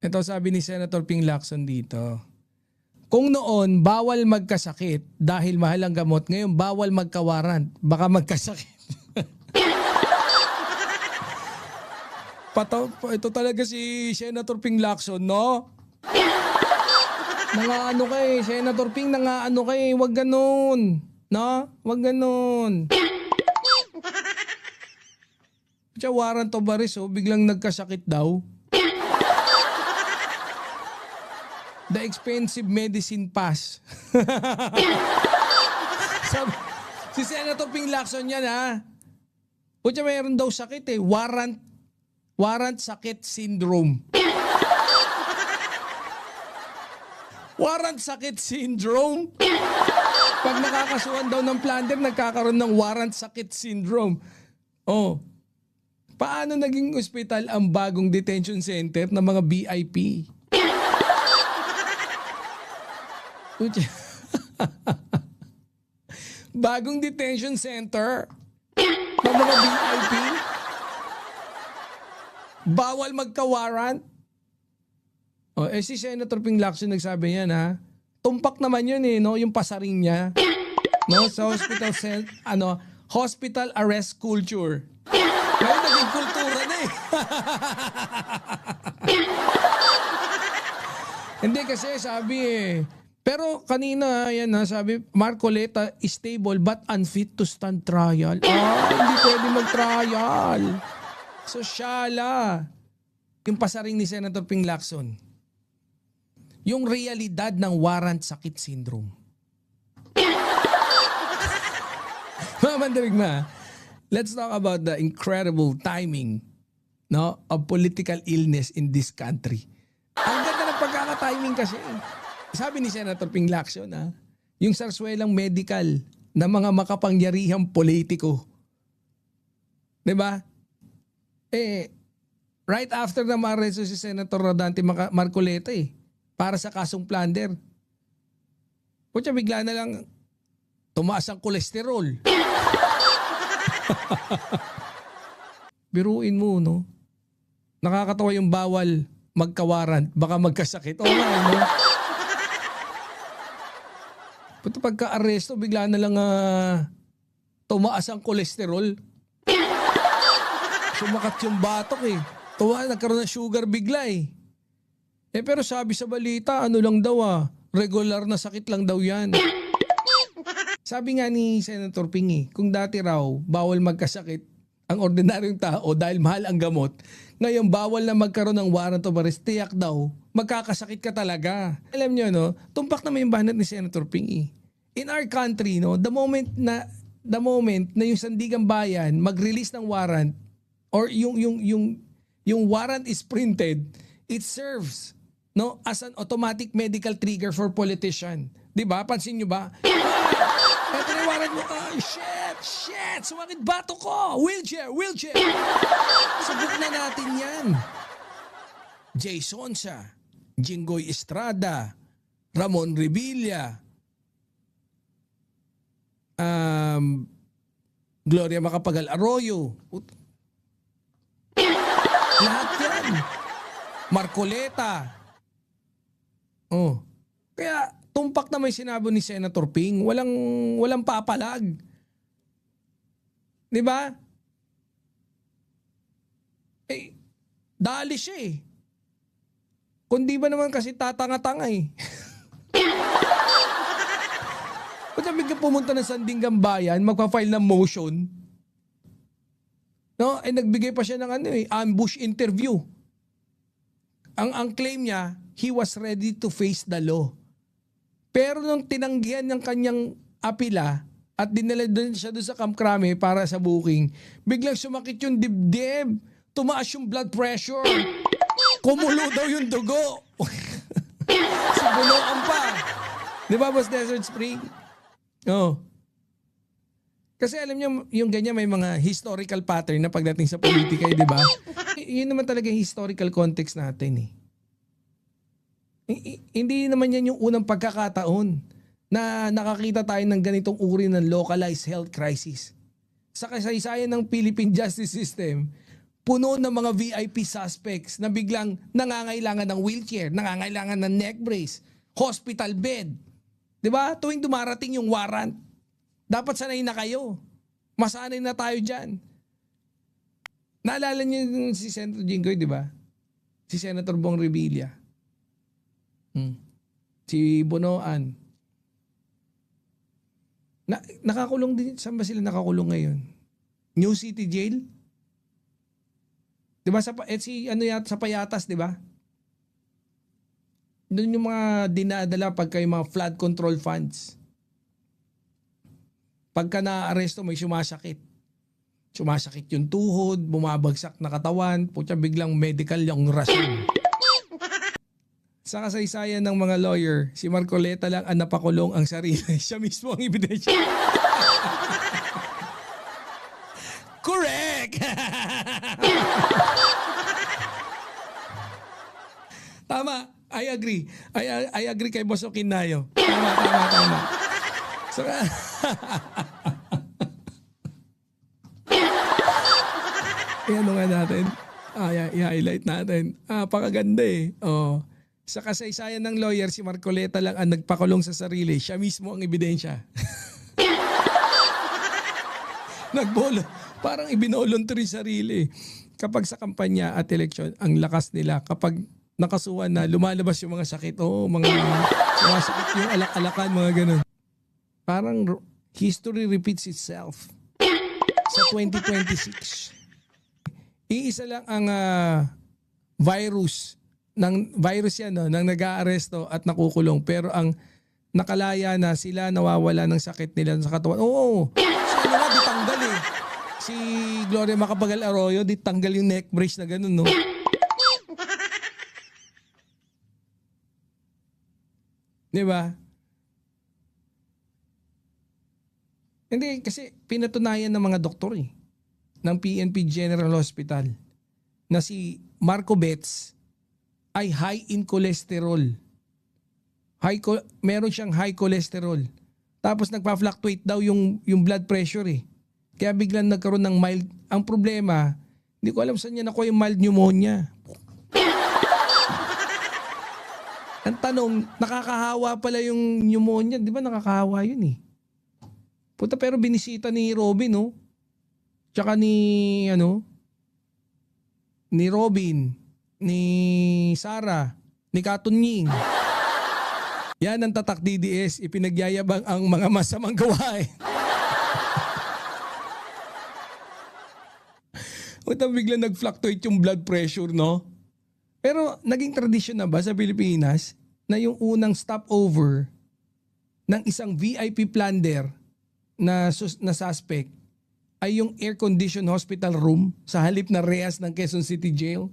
Ito sabi ni Senator Ping Lacson dito. Kung noon bawal magkasakit dahil mahal ang gamot, ngayon bawal magkawarant, baka magkasakit. Ito talaga si Senator Ping Lacson, no? Nangaano ka eh, Senator Ping, nangaano ka eh, wag ganun. No? Wag ganun. Siya warrant of arrest, oh, biglang nagkasakit daw. The expensive medicine pass. Sabi, si Senator Ping Lacson yan ha. Kutya mayroon daw sakit eh. Warrant sakit syndrome. Warrant sakit syndrome. Pag nakakasuhan daw ng plunder, nagkakaroon ng warrant sakit syndrome. Oh. Paano naging ospital ang bagong detention center ng mga VIP? Bagong detention center ng mga VIP. Bawal magka-warrant. O, si Senator Ping Lacson nagsabi yan ha. Tumpak naman yun eh, no? Yung pasaring niya. No? Sa hospital arrest culture. Ngayon naging kultura na eh. Hindi kasi sabi eh. Pero kanina, yan ha, sabi, Marcoleta is stable but unfit to stand trial. Hindi pwede mag-trial. So, syala. Yung pasaring ni Senator Ping Lacson. Yung realidad ng warrant sakit syndrome. Mga mandirigma, let's talk about the incredible timing, no, of political illness in this country. Ang ganda ng pagkaka-timing kasi. Sabi ni Senator Ping Lacson, yung sarswelang medical na mga makapangyarihang politiko. Diba? Right after na ma-arresto si Senator Rodante Marcoleta para sa kasong plunder. Kutya bigla na lang tumaas ang kolesterol. Biruin mo, no? Nakakatawa yung bawal magkawarant, baka magkasakit. Oo nga, no? Puto pagka-aresto, bigla na lang tumaas ang kolesterol. Sumakat yung batok eh. Nagkaroon ng sugar bigla eh. Pero sabi sa balita, ano lang daw regular na sakit lang daw yan. Sabi nga ni Senator Ping kung dati raw bawal magkasakit ang ordinaryong tao dahil mahal ang gamot, ngayon bawal na magkaroon ng warrant of arrest, tiyak daw, magkakasakit ka talaga. Alam nyo, no, tumpak naman yung banat ni Senator Ping In our country, no, the moment na yung Sandigang Bayan mag-release ng warrant or yung warrant is printed, it serves, no, as an automatic medical trigger for politician. 'Di ba? Pansin niyo ba? Ito na warrant mo. Shit! Sumakit bato ko! Wheelchair! Subok na natin yan. Jay Sonsa, Jinggoy Estrada, Ramon Revilla, Gloria Macapagal Arroyo. Lahat yan. Marcoleta. Kaya tumpak na may sinabi ni Senator Ping, walang papalag. 'Di ba? Dali siya eh. Kundi ba naman kasi tatanga-tanga eh. Kung sabi ka pumunta ng Sandigang Bayan, magpa-file ng motion, no? Nagbigay pa siya ng ambush interview. Ang claim niya, he was ready to face the law. Pero nung tinanggihan ng kanyang apila at dinala din siya doon sa Camp Crame para sa booking, biglang sumakit yung dibdib, tumaas yung blood pressure, kumulo daw yung dugo. Sibuloan pa. Di ba, Boss Desert Spring? Kasi alam niyo, yung ganyan may mga historical pattern na pagdating sa politika, di ba? Yun naman talaga yung historical context natin eh. Hindi naman yan yung unang pagkakataon na nakakita tayo ng ganitong uri ng localized health crisis. Sa kasaysayan ng Philippine justice system, puno ng mga VIP suspects na biglang nangangailangan ng wheelchair, nangangailangan ng neck brace, hospital bed. 'Di ba? Tuwing dumarating yung warrant, dapat sanay na kayo. Masanay na tayo diyan. Naalala niyo yung si Senator Jinggoy, 'di ba? Si Senator Bong Revilla. Si Bonoan. Nakakulong din. Saan ba sila nakakulong ngayon? New City Jail? Diba sa Payatas, diba? Doon yung mga dinadala pagka yung mga flood control funds. Pagka na-aresto, may sumasakit. Sumasakit yung tuhod, bumabagsak na katawan, putya biglang medical yung rason. Sa kasaysayan ng mga lawyer, si Marcoleta lang ang napakulong ang sarili. Siya mismo ang ebidensya. Correct! Tama. I agree. I agree kay Boss Okinayo. Tama. So, ano nga natin? I-highlight natin. Pakaganda eh. Oh. Sa kasaysayan ng lawyer, si Marcoleta lang ang nagpakulong sa sarili. Siya mismo ang ebidensya. Parang ibinoluntary sarili. Kapag sa kampanya at eleksyon, ang lakas nila. Kapag nakasuhan na, lumalabas yung mga sakit. Mga sumasakit yung alak-alakan, mga ganun. Parang history repeats itself sa 2026. Iisa lang ang virus yan, no, nang nag-aaresto at nakukulong. Pero ang nakalaya na sila nawawala ng sakit nila sa katawan. Oo, sila nga ditanggal eh. Si Gloria Macapagal Arroyo, ditanggal yung neck brace na ganun, no? Diba? Hindi, kasi pinatunayan ng mga doktor eh, ng PNP General Hospital na si Marco Betts ay high in cholesterol. Meron siyang high cholesterol. Tapos nagpa-fluctuate daw yung blood pressure eh. Kaya biglang nagkaroon ng mild. Ang problema, hindi ko alam saan niya nakuha yung mild pneumonia. Ang tanong, nakakahawa pala yung pneumonia. Di ba nakakahawa yun eh? Puta, pero binisita ni Robin, no? Tsaka ni Robin, ni Sarah, ni Katunying. Yan ang tatak DDS, ipinagyayabang ang mga masamang gawain. Puta, bigla nag-fluctuate yung blood pressure, no? Pero naging tradisyon na ba sa Pilipinas na yung unang stopover ng isang VIP plunder na suspect ay yung air-conditioned hospital room sa halip na rehas ng Quezon City Jail?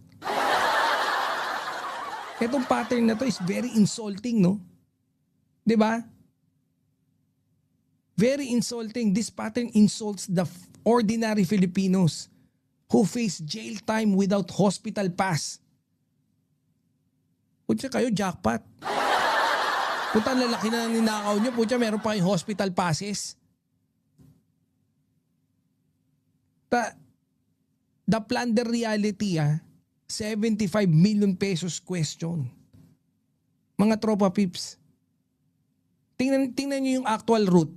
Itong pattern na to is very insulting, no? 'Di ba? Very insulting. This pattern insults the ordinary Filipinos who face jail time without hospital pass. Putya kayo, jackpot. Puta, lalaki na ninakaw nyo. Putya, meron pa kayong hospital passes. The plunder reality, 75 million pesos question. Mga tropa pips. Tingnan niyo yung actual route.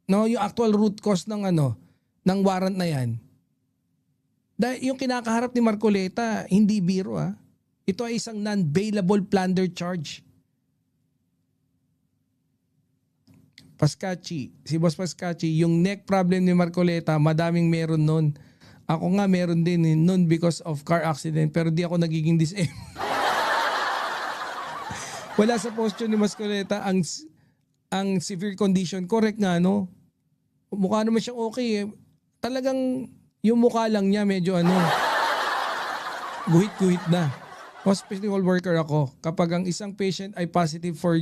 No, yung actual root cause ng ng warrant na 'yan. Dahil yung kinakaharap ni Marcoleta, hindi biro Ito ay isang non-bailable plunder charge. Pascachi, si Boss Pascachi, yung neck problem ni Marcoleta, madaming meron nun. Ako nga meron din nun because of car accident, pero di ako nagiging disabled. Wala sa posture ni Marcoleta ang severe condition. Correct nga, no? Mukha naman siyang okay. Talagang yung mukha lang niya medyo guhit-guhit na. Hospital worker ako. Kapag ang isang patient ay positive for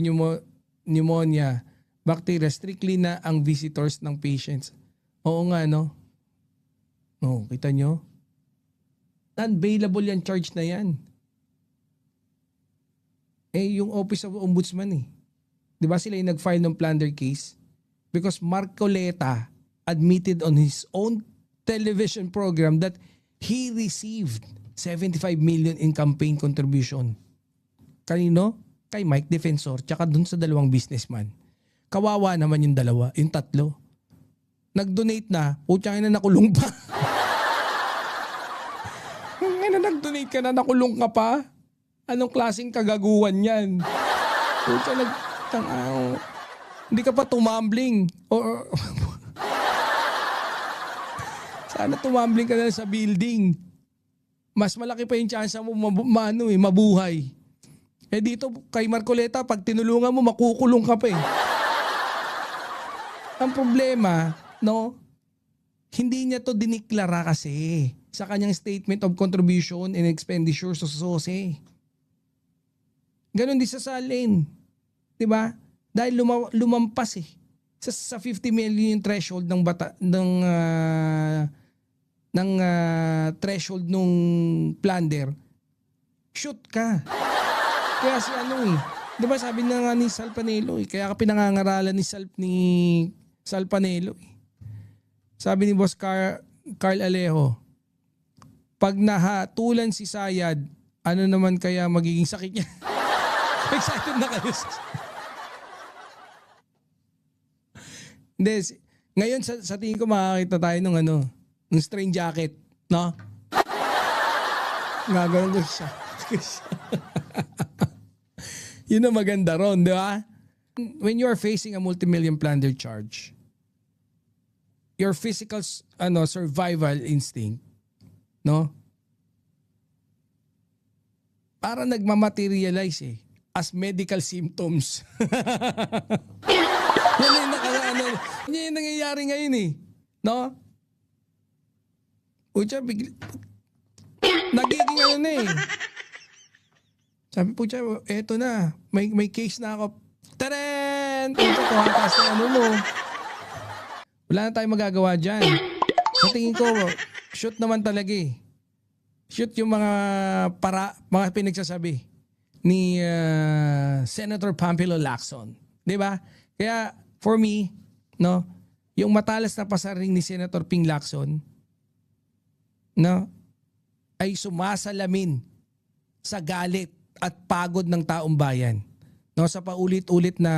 pneumonia, bacteria, strictly na ang visitors ng patients. Oo nga, no? No, kita nyo? Non-bailable yan, charge na yan. Yung Office of Ombudsman Di ba sila yung nag-file ng plunder case? Because Marcoleta admitted on his own television program that he received 75 million in campaign contribution. Kanino? Kay Mike Defensor tsaka dun sa dalawang businessman. Kawawa naman yung dalawa, yung tatlo. Nag-donate na, putyang ina nakulong pa. Ngayon na nag-donate ka na, nakulong ka pa? Anong klaseng kagaguhan yan? Putyang hindi ka pa tumambling. Or sana tumambling ka na sa building. Mas malaki pa yung chance mo mabuhay. Eh dito kay Marcoleta, pag tinulungan mo, makukulong ka pa eh. Ang problema, no, hindi niya to diniklara kasi sa kanyang statement of contribution and expenditure sa SOSE. Ganon din sa Salin. Diba? Dahil lumampas eh. Sa 50 million yung threshold ng threshold nung plunder, shoot ka. Kaya si di ba sabi na nga ni Sal Panelo kaya ka pinangangaralan ni Sal Panelo Sabi ni Boss Carl Alejo, pag nahatulan si Sayad, ano naman kaya magiging sakit niya? Excited na kayo. Hindi, ngayon sa tingin ko makakita tayo ng strain jacket, no? Gagawin ko siya. Yun ang maganda ron, di ba? When you are facing a multi-million plunder charge, your physical survival instinct, no? Para nagmamaterialize as medical symptoms. Yan yung nangyayari ngayon no? Pucha, nagiging Sabi po siya, eto na, may case na ako. Taren! Pucha, tumakas na mo. Wala na tayong magagawa dyan. Sa tingin ko, shoot naman talaga Shoot yung mga pinagsasabi ni Senator Pampilo Lacson. Diba? Kaya, for me, no, yung matalas na pasaring ni Senator Ping Lacson, no, ay sumasalamin sa galit at pagod ng taong bayan. No, sa paulit-ulit na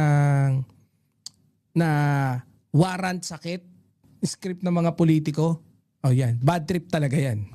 warrant sakit, script ng mga politiko. Oh yan, bad trip talaga yan.